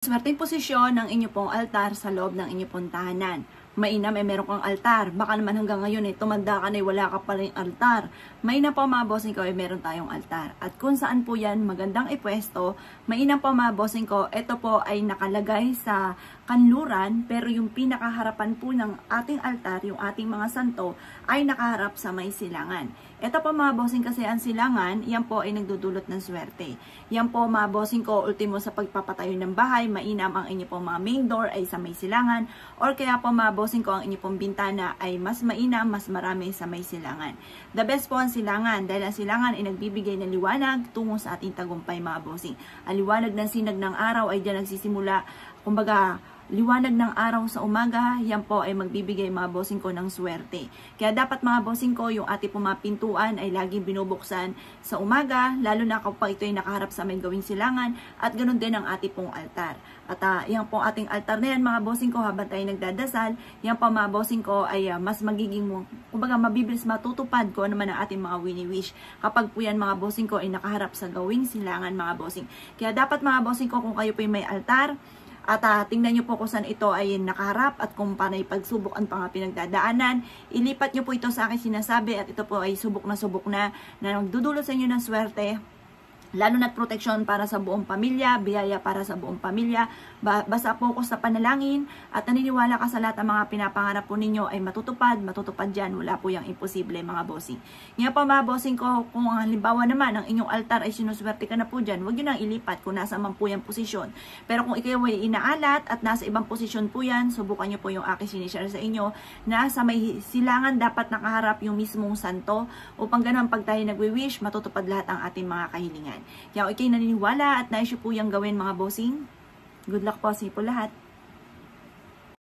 Swerteng posisyon ng inyo pong altar sa loob ng inyo pong tahanan. Mainam meron kang altar. Baka naman hanggang ngayon tumanda ka na wala ka pa rin altar. Mainam po mga bossing ko meron tayong altar. At kung saan po yan magandang ipwesto, mainam po mga bossing ko, ito po ay nakalagay sa kanluran, pero yung pinakaharapan po ng ating altar, yung ating mga santo, ay nakaharap sa may silangan. Ito po mga bossing kasi ang silangan, yan po ay nagdudulot ng swerte. Yan po mga bossing ko, ultimo sa pagpapatayo ng bahay, mainam ang inyo po mga main door ay sa may silangan, or kaya po mga bossing ko ang inyo pong bintana ay mas mainam, mas marami sa may silangan. The best po ang silangan, dahil ang silangan ay nagbibigay ng liwanag tungo sa ating tagumpay mga bossing. Ang liwanag ng sinag ng araw ay dyan nagsisimula, kumbaga, liwanag ng araw sa umaga, yan po ay magbibigay mga bossing ko ng swerte. Kaya dapat mga bossing ko, yung ating pong mga pintuan ay laging binubuksan sa umaga, lalo na kapag ito ay nakaharap sa may gawing silangan, at ganoon din ang ating pong altar. At yan po ating altar na yan mga bossing ko, habang tayo nagdadasal, yan po mga bossing ko ay mas magiging, kumbaga mabibilis matutupad ko naman ang ating mga wini-wish. Kapag po yan mga bossing ko ay nakaharap sa gawing silangan mga bossing. Kaya dapat mga bossing ko, kung kayo po ay may altar, at tingnan nyo po kung saan ito ay nakaharap at kung paano ipagsubok ang mga pinagdadaanan. Ilipat nyo po ito sa akin sinasabi at ito po ay subok na nagdudulot sa inyo ng swerte. Lalo na proteksyon para sa buong pamilya, biyaya para sa buong pamilya. Basta focus sa panalangin at naniniwala ka sa lahat ng mga pinapangarap po ninyo ay matutupad dyan. Wala po yung imposible mga bossing. Ngayon po mga bossing ko, kung halimbawa naman ang inyong altar ay sinuswerte ka na po dyan, huwag nyo nang ilipat kung nasa man po yung posisyon. Pero kung ikaw ay inaalat at nasa ibang posisyon po yan, subukan nyo po yung aking sinishare sa inyo na sa may silangan dapat nakaharap yung mismong santo upang ganun pag tayo nagwi-wish, matutupad lahat ang ating mga kahilingan. Kaya ikay naniniwala at nais po yung gawin mga bossing. Good luck po sa po lahat.